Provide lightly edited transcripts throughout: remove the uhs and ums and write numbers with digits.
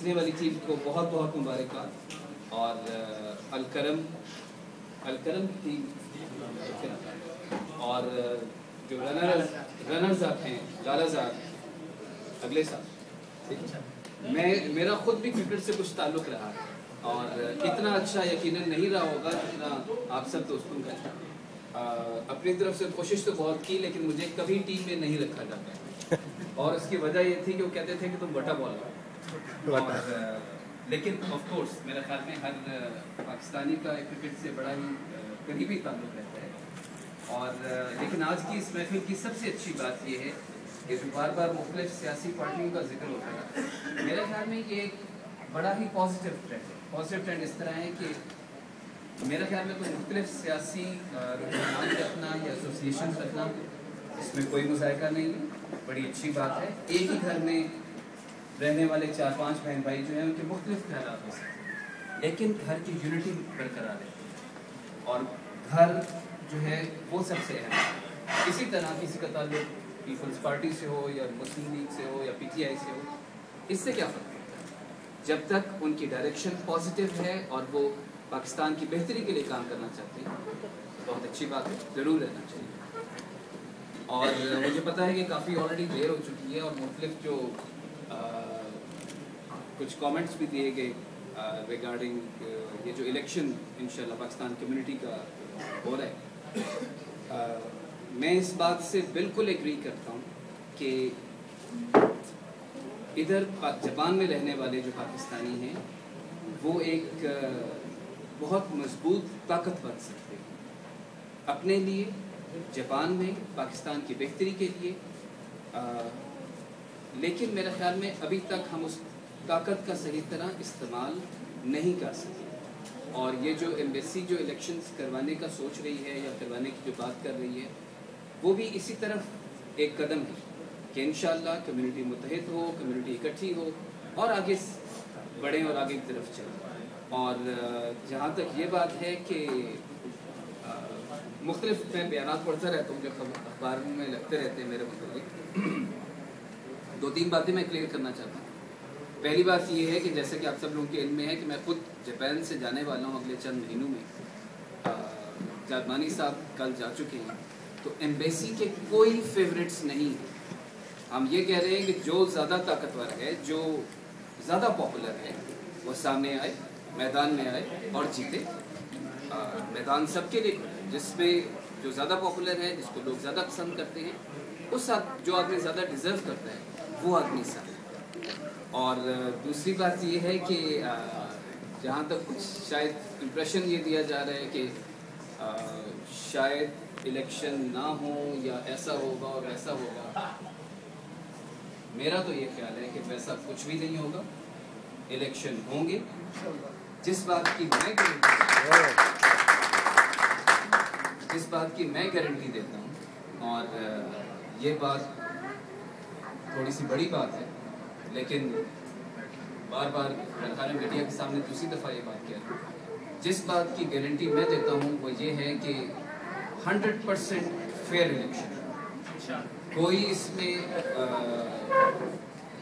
जीतने वाली टीम को बहुत बहुत मुबारकबाद। और अलकरम टीम और जो रनर्स अप हैं लालाज़ार अगले साल। मेरा खुद भी क्रिकेट से कुछ ताल्लुक़ रहा है और इतना अच्छा यकीनन नहीं रहा होगा जितना आप सब दोस्तों का। अपनी तरफ से कोशिश तो बहुत की, लेकिन मुझे कभी टीम में नहीं रखा जाता और उसकी वजह ये थी कि वो कहते थे कि तुम बटा बॉल और लेकिन ऑफ कोर्स मेरे ख्याल में हर पाकिस्तानी का क्रिकेट से बड़ा ही करीबी ताल्लुक़ रहता है। और लेकिन आज की इस महफिल की सबसे अच्छी बात यह है कि जो बार बार मुख्तलिफ सियासी पार्टियों का जिक्र होता है, मेरे ख्याल में ये एक बड़ा ही पॉजिटिव ट्रेंड है। पॉजिटिव ट्रेंड इस तरह है कि मेरे ख्याल में कोई मुख्तलिफ सियासी रुझान रखना या एसोसिएशन रखना इसमें कोई मुज़ायका नहीं है, बड़ी अच्छी बात है। एक ही घर में रहने वाले 4-5 बहन भाई जो हैं उनके मुख्तलिफ ख्यालात हो सकते हैं, लेकिन घर की यूनिटी बरकरार है और घर जो है वो सबसे अहम है। इसी तरह किसी का ताल्लुक पीपल्स पार्टी से हो या मुस्लिम लीग से हो या PTI से हो, इससे क्या फ़र्क पड़ता है जब तक उनकी डायरेक्शन पॉजिटिव है और वो पाकिस्तान की बेहतरी के लिए काम करना चाहते हैं। बहुत अच्छी बात है, ज़रूर रहना चाहिए। और मुझे पता है कि काफ़ी ऑलरेडी देर हो चुकी है और मुख्तलिफ जो कुछ कमेंट्स भी दिए गए रिगार्डिंग ये जो इलेक्शन इंशाल्लाह पाकिस्तान कम्युनिटी का हो रहा है। मैं इस बात से बिल्कुल एग्री करता हूँ कि इधर जापान में रहने वाले जो पाकिस्तानी हैं वो एक बहुत मजबूत ताकत बन सकते हैं अपने लिए, जापान में पाकिस्तान की बेहतरी के लिए। लेकिन मेरे ख्याल में अभी तक हम उस ताकत का सही तरह इस्तेमाल नहीं कर सके और ये जो एम्बेसी जो इलेक्शंस करवाने का सोच रही है या करवाने की जो बात कर रही है वो भी इसी तरफ एक कदम है कि इंशाअल्लाह कम्युनिटी मुत्तहिद हो, कम्युनिटी इकट्ठी हो और आगे बढ़ें और आगे की तरफ चलें। और जहाँ तक ये बात है कि मुख्तलिफ मैं बयानात पढ़ता रहता हूँ जो अखबार में लगते रहते हैं मेरे मुताबिक, 2-3 बातें मैं क्लियर करना चाहता हूँ। पहली बात ये है कि जैसे कि आप सब लोगों के इल्म में है कि मैं खुद जापान से जाने वाला हूँ अगले चंद महीनों में। जादमानी साहब कल जा चुके हैं, तो एम्बेसी के कोई फेवरेट्स नहीं है। हम ये कह रहे हैं कि जो ज़्यादा ताकतवर है, जो ज़्यादा पॉपुलर है, वो सामने आए, मैदान में आए और जीते। मैदान सबके लिए, जिसमें जो ज़्यादा पॉपुलर है, जिसको लोग ज़्यादा पसंद करते हैं, उस जो आदमी ज़्यादा डिज़र्व करता है वो आदमी सामने। और दूसरी बात ये है कि जहाँ तक कुछ शायद इम्प्रेशन ये दिया जा रहा है कि शायद इलेक्शन ना हो या ऐसा होगा और वैसा होगा, मेरा तो ये ख्याल है कि वैसा कुछ भी नहीं होगा। इलेक्शन होंगे। जिस बात की मैं गारंटी देता हूँ और ये बात थोड़ी सी बड़ी बात है, लेकिन बार बार मैंने मीडिया के सामने दूसरी दफ़ा ये बात किया, जिस बात की गारंटी मैं देता हूँ वो ये है कि 100% फेयर इलेक्शन। कोई इसमें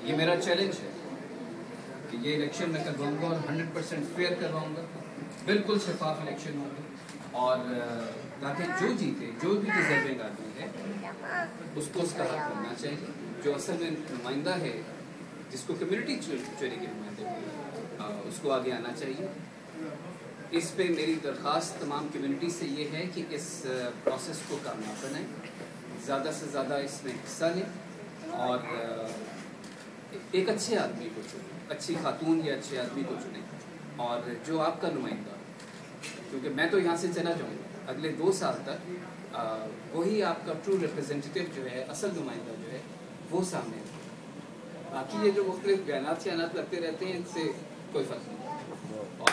ये मेरा चैलेंज है कि ये इलेक्शन मैं करवाऊँगा और 100% फेयर करवाऊँगा, बिल्कुल शफाफ इलेक्शन होंगे और ताकि जो जीते, जो भी डिजर्विंग आदमी है उसको उसका हक मिलना चाहिए। जो असल में नुमाइंदा है, जिसको कम्युनिटी चुने के नुमाइंदे, उसको आगे आना चाहिए। इस पे मेरी दरख्वास्त तमाम कम्युनिटी से ये है कि इस प्रोसेस को कामयाब बनाएं, ज़्यादा से ज़्यादा इसमें हिस्सा लें और एक अच्छे आदमी को चुनें, अच्छी खातून या अच्छे आदमी को चुनें और जो आपका नुमाइंदा, क्योंकि मैं तो यहाँ से चला जाऊँगा अगले 2 साल तक, वही आपका ट्रू रिप्रेजेंटेटिव जो है, असल नुमाइंदा जो है वो सामने है। बाकी ये जो मुख्तलिफ बयानात शयानात लगते रहते हैं इनसे कोई फ़र्क नहीं। और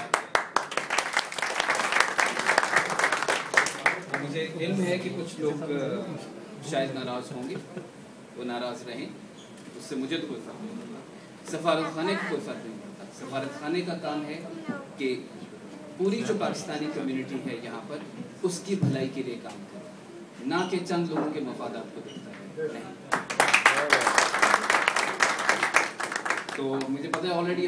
मुझे इल्म है कि कुछ लोग शायद नाराज़ होंगे, वो नाराज़ रहें, उससे मुझे तो कोई फ़र्क नहीं पड़ता। सफारत खाने को कोई फ़र्क नहीं पड़ता। सफारत खाने का काम है कि पूरी जो पाकिस्तानी कम्युनिटी है यहाँ पर, उसकी भलाई के लिए काम करें, ना कि चंद लोगों के मफादात को देखता है। नहीं, तो मुझे पता है ऑलरेडी